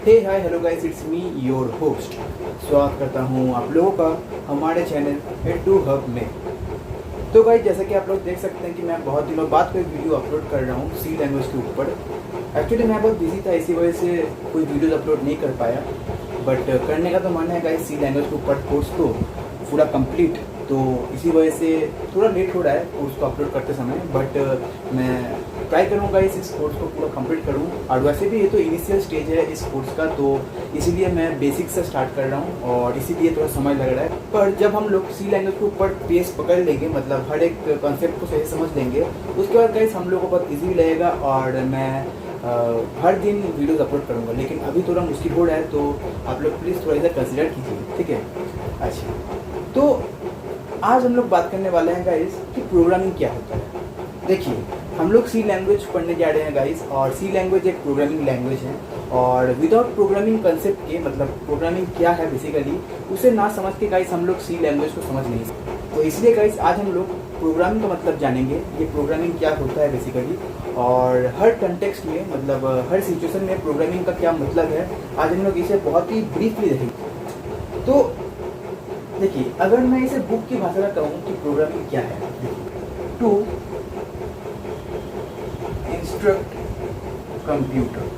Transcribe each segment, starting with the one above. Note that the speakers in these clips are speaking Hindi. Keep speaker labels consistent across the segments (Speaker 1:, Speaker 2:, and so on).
Speaker 1: Hey hi hello guys, it's me your host. स्वागत करता हूँ आप लोगों का हमारे चैनल एडू हब में। तो गाइस, जैसा कि आप लोग देख सकते हैं कि मैं बहुत दिनों बाद कोई वीडियो अपलोड कर रहा हूँ सी लैंग्वेज के ऊपर। एक्चुअली मैं बहुत बिजी था, इसी वजह से कोई वीडियोज अपलोड नहीं कर पाया। बट करने का तो मन है गाइस सी लैंग्वेज के ऊपर कोर्स को पूरा कंप्लीट, तो इसी वजह से थोड़ा लेट हो रहा है कोर्स को अपलोड करते समय। बट मैं ट्राई करूँगा इस कोर्स को पूरा कंप्लीट करूँ। और वैसे भी ये तो इनिशियल स्टेज है इस कोर्स का, तो इसीलिए मैं बेसिक से स्टार्ट कर रहा हूँ और इसीलिए थोड़ा समय लग रहा है। पर जब हम लोग सी लैंग्वेज के ऊपर पेस पकड़ लेंगे, मतलब हर एक कॉन्सेप्ट को सही समझ लेंगे, उसके बाद गाइस हम लोग को बहुत ईजी लगेगा और मैं हर दिन वीडियोस अपलोड करूँगा। लेकिन अभी थोड़ा मुश्किल हो रहा है, तो आप लोग प्लीज़ थोड़ा सा कंसिडर कीजिए, ठीक है। अच्छा, तो आज हम लोग बात करने वाले हैं गाइस कि प्रोग्रामिंग क्या होता है। देखिए, हम लोग सी लैंग्वेज पढ़ने जा रहे हैं गाइस, और सी लैंग्वेज एक प्रोग्रामिंग लैंग्वेज है। और विदाउट प्रोग्रामिंग कंसेप्ट के, मतलब प्रोग्रामिंग क्या है बेसिकली, उसे ना समझ के गाइस हम लोग सी लैंग्वेज को समझ नहीं सकते। तो इसलिए गाइस आज हम लोग प्रोग्रामिंग का मतलब जानेंगे, ये प्रोग्रामिंग क्या होता है बेसिकली, और हर कंटेक्स्ट में, मतलब हर सिचुएशन में प्रोग्रामिंग का क्या मतलब है, आज हम लोग इसे बहुत ही ब्रीफली देखेंगे। तो देखिए, अगर मैं इसे बुक की भाषा में कहूँ कि प्रोग्रामिंग क्या है, to instruct computer.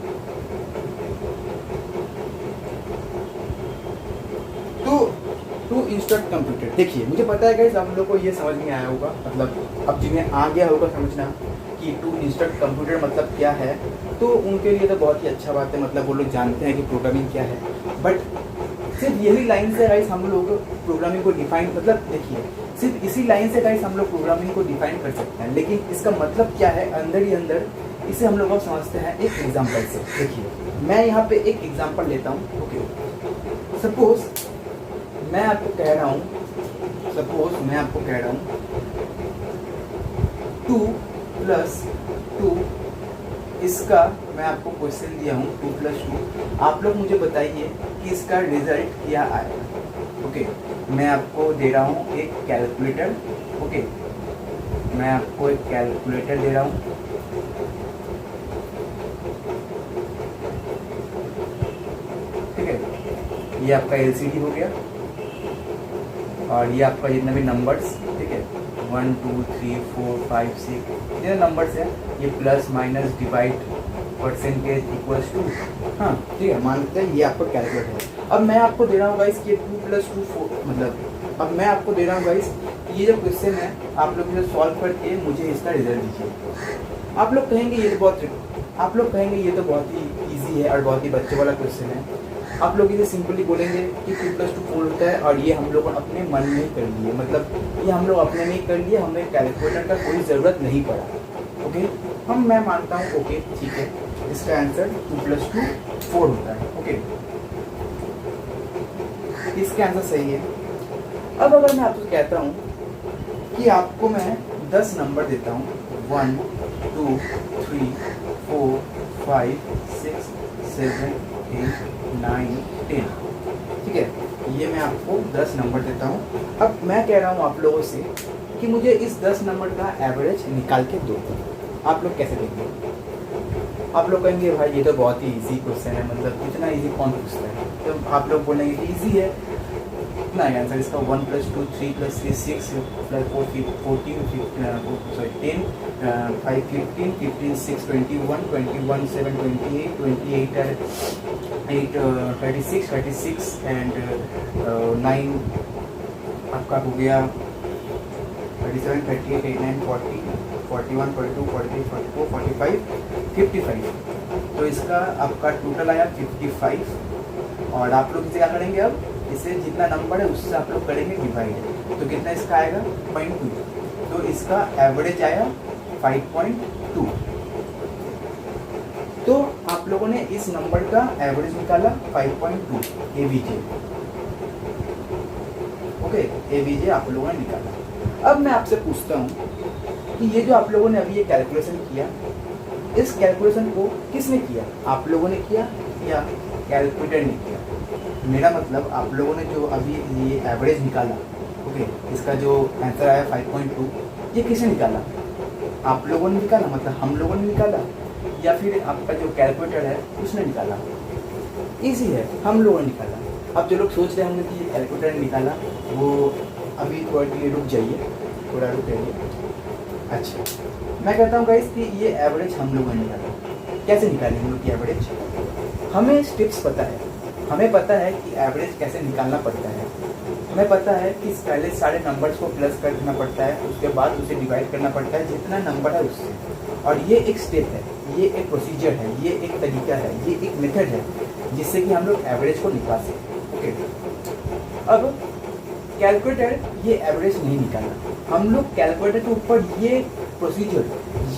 Speaker 1: To instruct computer. देखिए, मुझे पता है गाइस आप लोगों को ये समझ में आया होगा, मतलब अब जिन्हें आ गया होगा समझना कि टू इंस्ट्रक्ट कंप्यूटर मतलब क्या है, तो उनके लिए तो बहुत ही अच्छा बात है, मतलब वो लोग जानते हैं कि प्रोग्रामिंग क्या है। बट सिर्फ यही लाइन से गाइस हम लोग प्रोग्रामिंग को डिफाइन, मतलब देखिए, सिर्फ इसी लाइन से गाइस हम लोग प्रोग्रामिंग को डिफाइन कर सकते हैं। लेकिन इसका मतलब क्या है अंदर ही अंदर, इसे हम लोग समझते हैं एक एग्जांपल से। देखिए, मैं यहाँ पे एक एग्जांपल लेता हूँ। ओके, सपोज मैं आपको कह रहा हूँ 2 + 2, इसका मैं आपको क्वेश्चन दिया हूँ 2 + 2। आप लोग मुझे बताइए कि इसका रिजल्ट क्या आएगा। ओके, मैं आपको दे रहा हूँ एक कैलकुलेटर। ओके, मैं आपको एक कैलकुलेटर दे रहा हूँ। ठीक है, ये आपका एलसीडी हो गया, और ये आपका जितना भी नंबर्स, ठीक है, 1 2 3 4 5 6 जितने नंबर्स हैं, ये plus minus divide percentage equals to, हाँ ठीक है, मान लेते हैं ये आपका कैलकुलेटर है। अब मैं आपको दे रहा हूँ गाइस कि 2 + 2 4, मतलब अब मैं आपको दे रहा हूँ गाइस ये जो क्वेश्चन है, आप लोग इसे सॉल्व करके मुझे इसका रिजल्ट दीजिए। आप लोग कहेंगे ये तो बहुत ही ईजी है और बहुत ही बच्चे वाला क्वेश्चन है। आप लोग इसे सिंपली बोलेंगे कि 2 + 2 4 होता है, और ये हम लोगों ने अपने मन में ही कर लिए, मतलब ये हम लोग अपने में ही कर लिए, हमें कैलकुलेटर का कोई ज़रूरत नहीं पड़ा। ओके, मैं मानता हूँ, ओके ठीक है, इसका आंसर 2 + 2 4 होता है। ओके, इसका आंसर सही है। अब अगर मैं आपसे कहता हूँ कि आपको मैं 10 नंबर देता हूँ, 1 2 3 4 5 6 7 8 9 10, ठीक है, ये मैं आपको 10 नंबर देता हूँ। अब मैं कह रहा हूँ आप लोगों से कि मुझे इस 10 नंबर का एवरेज निकाल के दो। आप लोग कैसे देंगे? आप लोग कहेंगे भाई ये तो बहुत ही इजी क्वेश्चन है, मतलब इतना इजी कौन पूछता है। तो आप लोग बोलेंगे कि इजी है, इतना है आंसर इसका। 1 + 2 3 + 3 6 + 4 14 10 5 15 15 6 21 21 7 28 28 8 36 36 एंड 9 आपका हो गया 37 38 89 40 41 42 43 44 45 55। तो इसका आपका टोटल आया 55। और आप लोग इसे क्या करेंगे, अब इसे जितना नंबर है उससे आप लोग करेंगे डिवाइड, तो कितना इसका आएगा 0.2, तो इसका एवरेज आया 5.2। तो आप लोगों ने इस नंबर का एवरेज निकाला 5.2 एवीजे। ओके, एवीजे आप लोगों ने निकाला। अब मैं आपसे पूछता हूँ कि ये जो आप लोगों ने अभी ये कैलकुलेशन किया, इस कैलकुलेशन को किसने किया? आप लोगों ने किया या कैलकुलेटर ने किया? मेरा मतलब आप लोगों ने जो अभी ये एवरेज निकाला, ओके, इसका जो आंसर आया 5.2, ये किसने निकाला? आप लोगों ने निकाला, मतलब हम लोगों ने निकाला, या फिर आपका जो कैलकुलेटर है उसने निकाला? इजी है, हम लोगों ने निकाला। अब जो लोग सोच रहे होंगे कि कैलकुलेटर ने निकाला, वो अभी थोड़ा देर रुक जाइए, थोड़ा रुक जाइए। अच्छा, मैं कहता हूँ गाइस कि ये एवरेज हम लोगों ने निकाला। कैसे निकालें हम लोग की एवरेज? हमें स्टेप्स पता है, हमें पता है कि एवरेज कैसे निकालना पड़ता है। हमें पता है कि पहले सारे नंबर्स को प्लस कर देना पड़ता है, उसके बाद उसे डिवाइड करना पड़ता है जितना नंबर है उससे। और ये एक स्टेप है, ये एक प्रोसीजर है, ये एक तरीका है, ये एक मेथड है जिससे कि हम लोग एवरेज को निकाल सकें। ओके, अब कैलकुलेटर ये एवरेज नहीं निकालना। हम लोग कैलकुलेटर के ऊपर ये प्रोसीजर,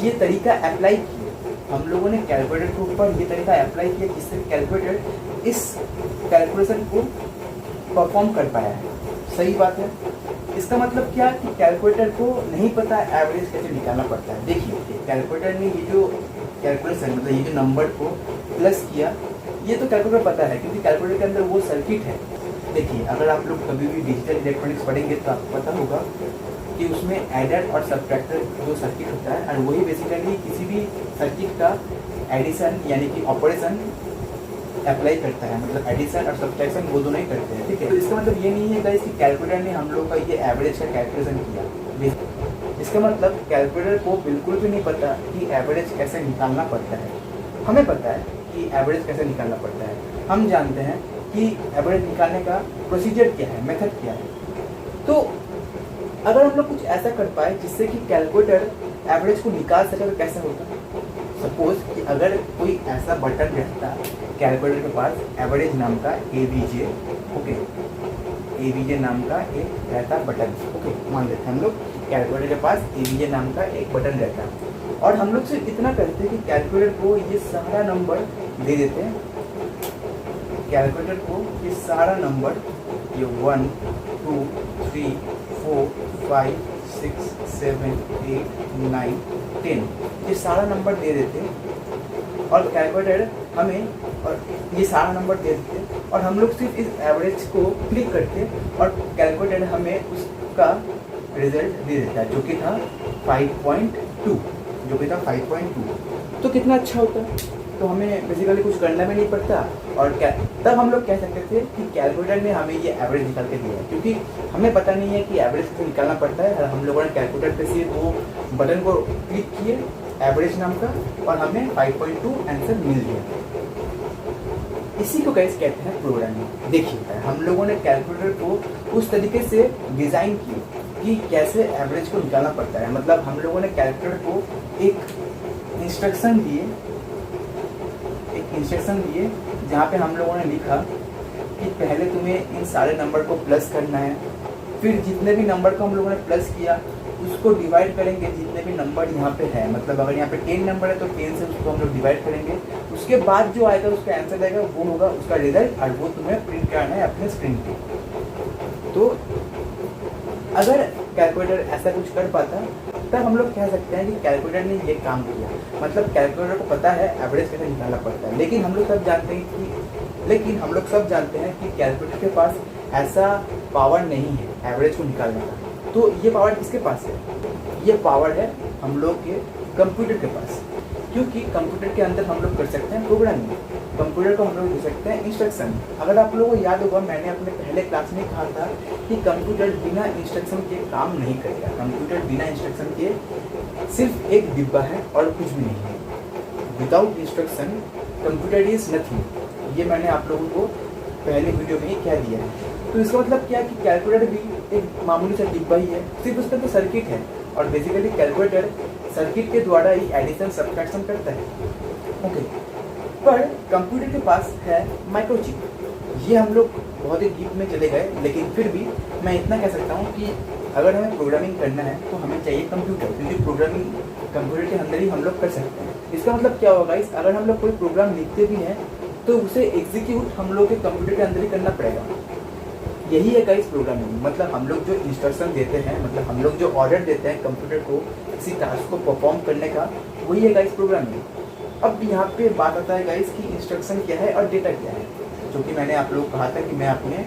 Speaker 1: ये तरीका अप्लाई किए। हम लोगों ने कैलकुलेटर के ऊपर ये तरीका अप्लाई किया जिससे कैलकुलेटर इस कैलकुलेशन को परफॉर्म कर पाया है। सही बात है। इसका मतलब क्या कि कैलकुलेटर को नहीं पता एवरेज कैसे निकालना पड़ता है। देखिए, कैलकुलेटर ने ये जो कैलकुलेशन मतलब ये जो नंबर को प्लस किया, ये तो कैलकुलेटर पता है क्योंकि कैलकुलेटर के अंदर वो सर्किट है। देखिए, अगर आप लोग कभी भी डिजिटल इलेक्ट्रॉनिक्स पढ़ेंगे तो आपको पता होगा कि उसमें एडर और सब्ट्रैक्टर जो सर्किट होता है, और वही बेसिकली किसी भी सर्किट का एडिशन यानी कि ऑपरेशन अप्लाई करता है। मतलब एडिशन और सब्ट्रैक्शन वो दोनों ही करते हैं, ठीक है। तो इसका मतलब ये नहीं है गाइस कि कैलकुलेटर ने हम लोग का ये एवरेज का कैलकुलेशन किया। इसका मतलब कैलकुलेटर को बिल्कुल भी नहीं पता कि एवरेज कैसे निकालना पड़ता है। हमें पता है कि एवरेज कैसे निकालना पड़ता है। हम जानते हैं कि एवरेज निकालने का प्रोसीजर क्या है, मेथड क्या है। तो अगर हम लोग कुछ ऐसा कर पाए जिससे कि कैलकुलेटर एवरेज को निकाल सके तो कैसा होता? सपोज कि अगर कोई ऐसा बटन रहता कैलकुलेटर के पास, एवरेज नाम का AVJ, ओके, AVJ नाम का एक रहता बटन, ओके, मान लेते हैं हम लोग कैलकुलेटर के पास AVJ नाम का एक बटन रहता है, और हम लोग सिर्फ इतना करते हैं कि कैलकुलेटर को ये सारा नंबर दे देते हैं। कैलकुलेटर को ये सारा नंबर, ये 1 2 3 4 5 6 7 8 9 10 ये सारा नंबर दे देते हैं, और कैलकुलेटर हमें और ये सारा नंबर दे देते हैं, और हम लोग सिर्फ इस एवरेज को क्लिक करते हैं और कैलकुलेटर हमें उसका रिजल्ट दे देता है जो कि था 5.2, जो कि था 5.2। तो कितना अच्छा होता है। तो हमें बेसिकली कुछ करना भी नहीं पड़ता, और क्या तब हम लोग कह सकते थे कि कैलकुलेटर ने हमें ये एवरेज निकाल के दिया है, क्योंकि हमें पता नहीं है कि एवरेज कैसे निकालना पड़ता है। हम लोगों ने कैलकुलेटर पे से वो बटन को क्लिक किए एवरेज नाम का, और हमें 5.2 आंसर मिल गया। इसी को कैसे कहते हैं प्रोग्रामिंग। देखिए, हम लोगों ने कैलकुलेटर को उस तरीके से डिज़ाइन किया कि कैसे एवरेज को निकालना पड़ता है। मतलब हम लोगों ने कैलकुलेटर को एक इंस्ट्रक्शन दिए जहाँ पे हम लोगों ने लिखा कि पहले तुम्हें इन सारे नंबर को प्लस करना है, फिर जितने भी नंबर को हम लोगों ने प्लस किया उसको डिवाइड करेंगे जितने भी नंबर यहाँ पे है। मतलब अगर यहाँ पे 10 नंबर है तो 10 से उसको हम लोग डिवाइड करेंगे, उसके बाद जो आएगा उसका आंसर आएगा वो होगा उसका रिजल्ट, और वो तुम्हें प्रिंट करना है अपने स्क्रीन पे। तो अगर कैलकुलेटर ऐसा कुछ कर पाता तब हम लोग कह सकते हैं कि कैलकुलेटर ने ये काम किया। मतलब कैलकुलेटर को पता है एवरेज कैसे निकालना पड़ता है, लेकिन हम लोग सब जानते हैं कि कैलकुलेटर के पास ऐसा पावर नहीं है एवरेज को निकालने का। तो ये पावर किसके पास है? ये पावर है हम लोग के कंप्यूटर के पास, क्योंकि कंप्यूटर के अंदर हम लोग कर सकते हैं प्रोग्रामिंग, कंप्यूटर को हम लोग दे सकते हैं इंस्ट्रक्शन। अगर आप लोगों को याद होगा, मैंने अपने पहले क्लास में कहा था कि कंप्यूटर बिना इंस्ट्रक्शन के काम नहीं करेगा। कंप्यूटर बिना इंस्ट्रक्शन के सिर्फ एक डिब्बा है और कुछ भी नहीं है। Without instruction computer is nothing. ये मैंने आप लोगों को पहले वीडियो में ही कह दिया है। तो इसका मतलब क्या कि कैलकुलेटर भी एक मामूली सा डिब्बा ही है, सिर्फ उसका तो सर्किट है, और बेसिकली कैलकुलेटर सर्किट के द्वारा ही एडिशन सब्ट्रैक्शन करता है। ओके, पर कंप्यूटर के पास है माइक्रोचिप। ये हम लोग बहुत ही डीप में चले गए, लेकिन फिर भी मैं इतना कह सकता हूँ कि अगर हमें प्रोग्रामिंग करना है तो हमें चाहिए कंप्यूटर, क्योंकि प्रोग्रामिंग कंप्यूटर के अंदर ही हम लोग कर सकते हैं। इसका मतलब क्या होगा, इस अगर हम लोग कोई प्रोग्राम लिखते भी हैं तो उसे एग्जीक्यूट हम लोग के कंप्यूटर के अंदर ही करना पड़ेगा। यही है गाइस प्रोग्रामिंग। मतलब हम लोग जो इंस्ट्रक्शन देते हैं, मतलब हम लोग जो ऑर्डर देते हैं कंप्यूटर को किसी टास्क को परफॉर्म करने का, वही है गाइस प्रोग्रामिंग। अब यहाँ पे बात आता है गाइस कि इंस्ट्रक्शन क्या है और डेटा क्या है, जो कि मैंने आप लोग को कहा था कि मैं अपने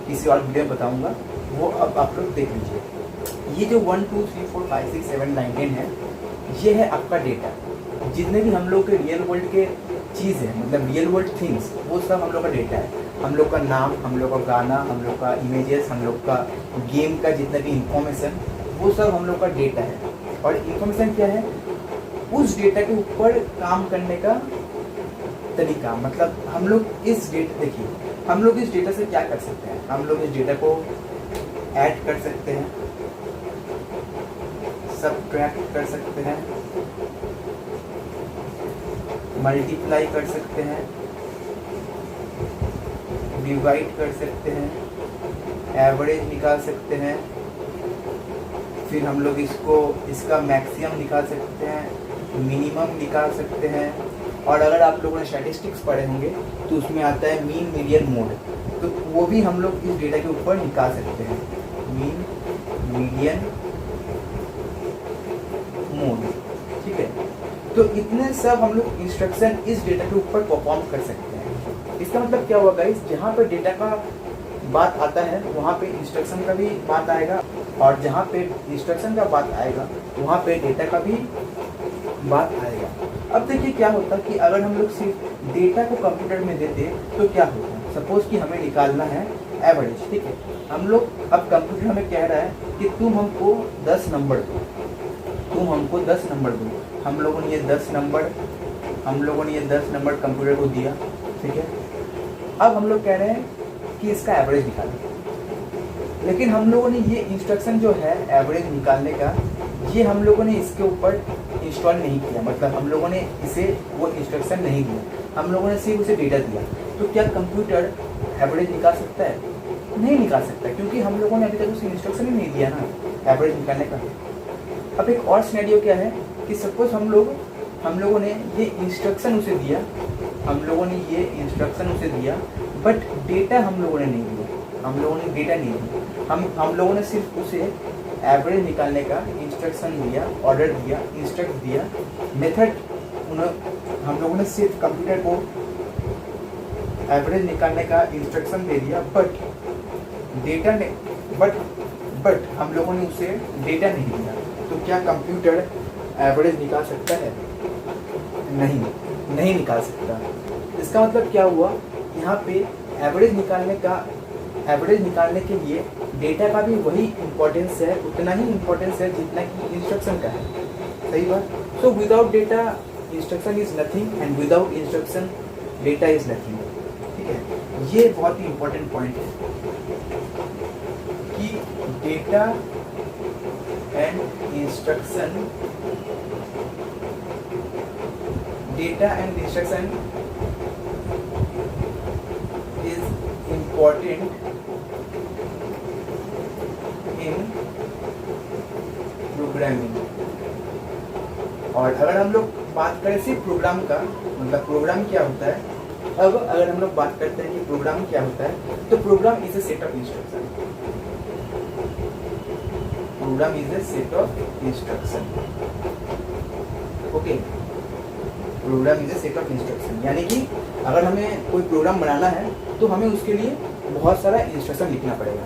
Speaker 1: किसी और वीडियो में बताऊँगा, वो अब आप लोग देख लीजिए। ये जो 1 2 3 4 5 6 7 9 10 है, ये है आपका डेटा। जितने भी हम लोग के रियल वर्ल्ड के चीज़ें, मतलब रियल वर्ल्ड थिंग्स, वो सब हम लोग का डेटा है। हम लोग का नाम, हम लोग का गाना, हम लोग का इमेजेस, हम लोग का गेम का जितना भी इंफॉर्मेशन, वो सब हम लोग का डेटा है। और इंफॉर्मेशन क्या है, उस डेटा के ऊपर काम करने का तरीका। मतलब हम लोग इस डेटा, देखिए हम लोग इस डेटा से क्या कर सकते हैं, हम लोग इस डेटा को ऐड कर सकते हैं, सबट्रैक्ट कर सकते हैं, मल्टीप्लाई कर सकते हैं, डिवाइड कर सकते हैं, एवरेज निकाल सकते हैं, फिर हम लोग इसका मैक्सिमम निकाल सकते हैं, मिनिमम निकाल सकते हैं। और अगर आप लोगों ने स्टैटिस्टिक्स पढ़े होंगे तो उसमें आता है मीन, मीडियन, मोड, तो वो भी हम लोग इस डेटा के ऊपर निकाल सकते हैं, मीन, मीडियन, मोड, ठीक है। तो इतने सब हम लोग इंस्ट्रक्शन इस डेटा के ऊपर परफॉर्म कर सकते हैं। इसका मतलब क्या हुआ गाइस, जहाँ पर डेटा का बात आता है वहाँ पे इंस्ट्रक्शन का भी बात आएगा, और जहाँ पे इंस्ट्रक्शन का बात आएगा वहाँ पे डेटा का भी बात आएगा। अब देखिए क्या होता है कि अगर हम लोग सिर्फ डेटा को कंप्यूटर में देते तो क्या होता, सपोज कि हमें निकालना है एवरेज, ठीक है। हम लोग, अब कंप्यूटर हमें कह रहा है कि तुम हमको 10 नंबर दो, तुम हमको 10 नंबर दो। हम लोगों ने ये 10 नंबर कंप्यूटर को दिया, ठीक है। अब हम लोग कह रहे हैं कि इसका एवरेज निकालें, लेकिन हम लोगों ने ये इंस्ट्रक्शन जो है एवरेज निकालने का, ये हम लोगों ने इसके ऊपर इंस्टॉल नहीं किया, मतलब हम लोगों ने इसे वो इंस्ट्रक्शन नहीं दिया, हम लोगों ने सिर्फ उसे डेटा दिया। तो क्या कंप्यूटर एवरेज निकाल सकता है? नहीं निकाल सकता, क्योंकि हम लोगों ने अभी तक उसे इंस्ट्रक्शन ही नहीं दिया ना एवरेज निकालने का। अब एक और सिनेरियो क्या है कि सपोज हम लोगों ने ये इंस्ट्रक्शन उसे दिया, बट डेटा हम लोगों ने नहीं दिया, हम लोगों ने डेटा नहीं दिया, हम लोगों ने सिर्फ उसे एवरेज निकालने का इंस्ट्रक्शन दिया, ऑर्डर दिया, इंस्ट्रक्ट दिया, मेथड हम लोगों ने सिर्फ कंप्यूटर को एवरेज निकालने का इंस्ट्रक्शन दे दिया, बट हम लोगों ने उसे डेटा नहीं दिया। तो क्या कंप्यूटर एवरेज निकाल सकता है? नहीं निकाल सकता। इसका मतलब क्या हुआ, यहाँ पे एवरेज निकालने के लिए डेटा का भी वही इम्पोर्टेंस है, उतना ही इम्पोर्टेंस है जितना कि इंस्ट्रक्शन का है, सही बात। So without data instruction is nothing, and without instruction data is nothing, ठीक है। ये बहुत ही इम्पोर्टेंट पॉइंट है कि data and instruction is important in programming। और अगर हम लोग बात करें सिर्फ प्रोग्राम का, मतलब प्रोग्राम क्या होता है, अब अगर हम लोग बात करते हैं कि प्रोग्राम क्या होता है, तो program is a set of instruction. Okay, program is a set of instruction, यानी कि अगर हमें कोई प्रोग्राम बनाना है तो हमें उसके लिए बहुत सारा इंस्ट्रक्शन लिखना पड़ेगा।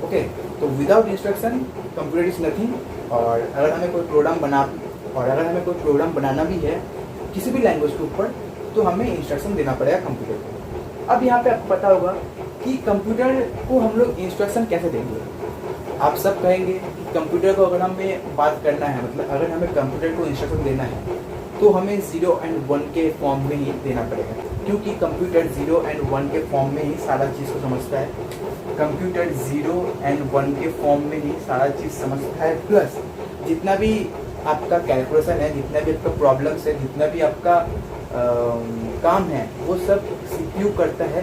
Speaker 1: ओके, तो without instruction computer is nothing. और अगर हमें कोई प्रोग्राम बनाना भी है किसी भी लैंग्वेज के ऊपर, तो हमें इंस्ट्रक्शन देना पड़ेगा कंप्यूटर को। अब यहाँ पे आपको पता होगा कि कंप्यूटर को हम लोग इंस्ट्रक्शन कैसे देंगे। आप सब कहेंगे कंप्यूटर को अगर हमें बात करना है, मतलब अगर हमें कंप्यूटर को इंस्ट्रक्शन देना है तो हमें 0 and 1 के फॉर्म में ही देना पड़ेगा, क्योंकि कंप्यूटर 0 and 1 के फॉर्म में ही सारा चीज़ को समझता है। कंप्यूटर 0 and 1 के फॉर्म में ही सारा चीज़ समझता है, प्लस जितना भी आपका कैलकुलेशन है, जितना भी आपका प्रॉब्लम्स है, जितना भी आपका काम है, वो सब सीपीयू करता है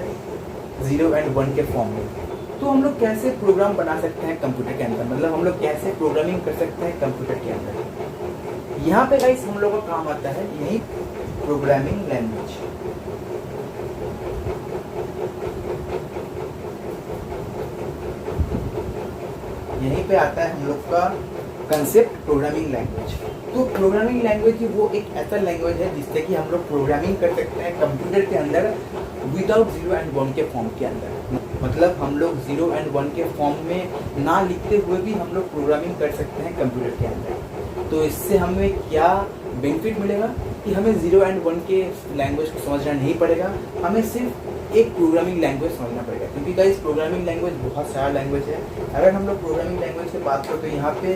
Speaker 1: 0 and 1 के फॉर्म में। तो हम लोग कैसे प्रोग्राम बना सकते हैं कंप्यूटर के अंदर, मतलब हम लोग कैसे प्रोग्रामिंग कर सकते हैं कंप्यूटर के अंदर। यहाँ पे गाइस हम लोगों का काम आता है यही प्रोग्रामिंग लैंग्वेज। यहीं पे आता है हम लोग का कंसेप्ट प्रोग्रामिंग लैंग्वेज। तो प्रोग्रामिंग लैंग्वेज वो एक ऐसा लैंग्वेज है जिससे कि हम लोग प्रोग्रामिंग कर सकते हैं कंप्यूटर के अंदर विदाउट 0 and 1 के फॉर्म के अंदर। मतलब हम लोग 0 and 1 के फॉर्म में ना लिखते हुए भी हम लोग प्रोग्रामिंग कर सकते हैं कंप्यूटर के अंदर। तो इससे हमें क्या बेनिफिट मिलेगा कि हमें 0 एंड 1 के लैंग्वेज को समझना नहीं पड़ेगा, हमें सिर्फ एक प्रोग्रामिंग लैंग्वेज समझना पड़ेगा। क्योंकि गाइस प्रोग्रामिंग लैंग्वेज बहुत सारा लैंग्वेज है। अगर हम लोग प्रोग्रामिंग लैंग्वेज की बात करें तो यहाँ पे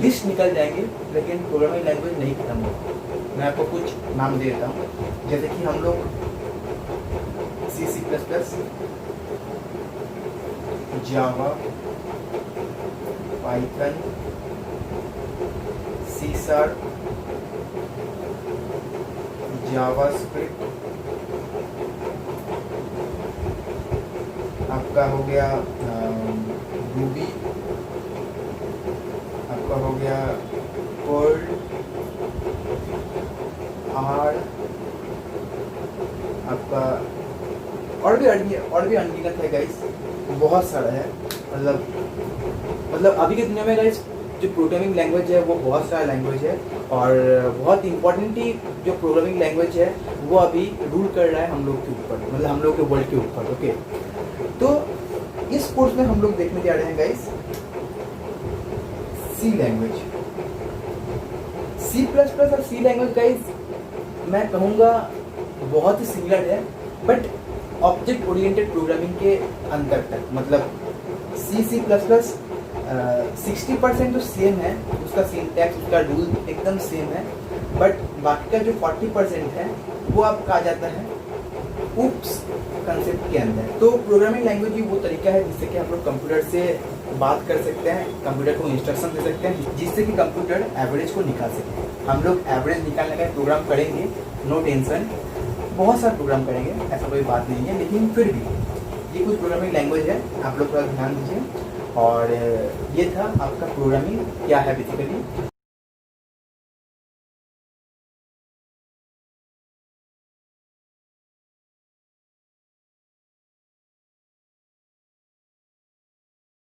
Speaker 1: लिस्ट निकल जाएंगे, लेकिन प्रोग्रामिंग लैंग्वेज नहीं खत्म होगा। मैं आपको कुछ नाम दे देता हूँ, जैसे कि हम लोग C++, जावा, पाइथन, C#, जावास्क्रिप्ट, आपका हो गया रूबी, आपका हो गया पर्ल, आर, आपका और भी अनगिनत है गाइस, बहुत सारा है। मतलब अभी के दुनिया में गाइस जो प्रोग्रामिंग लैंग्वेज है वो बहुत सारा लैंग्वेज है, और बहुत इम्पोर्टेंटली जो प्रोग्रामिंग लैंग्वेज है वो अभी रूल कर रहा है हम लोग के ऊपर, मतलब हम लोग के वर्ल्ड के ऊपर। ओके, तो इस कोर्स में हम लोग देखने जा रहे हैं गाइस सी लैंग्वेज। C++ और सी लैंग्वेज गाइस मैं कहूँगा बहुत ही सिमिलर है, बट ऑब्जेक्ट ओरिएंटेड प्रोग्रामिंग के अंतर तक। मतलब C++ 60% तो सेम है, उसका सिंटैक्स, उसका रूल एकदम सेम है, बट बाकी का जो 40% है वो आपका आ जाता है उप्स कंसेप्ट के अंदर। तो प्रोग्रामिंग लैंग्वेज ही वो तरीका है जिससे कि हम लोग कंप्यूटर से बात कर सकते हैं, कंप्यूटर को इंस्ट्रक्शन दे सकते हैं, जिससे कि कंप्यूटर एवरेज को निकाल सके। हम लोग एवरेज निकालने का प्रोग्राम करेंगे, नो टेंशन, बहुत सारा प्रोग्राम करेंगे, ऐसा कोई बात नहीं है, लेकिन फिर भी ये कुछ प्रोग्रामिंग लैंग्वेज है, आप लोग थोड़ा ध्यान दीजिए। और ये था आपका प्रोग्रामिंग क्या है बेसिकली।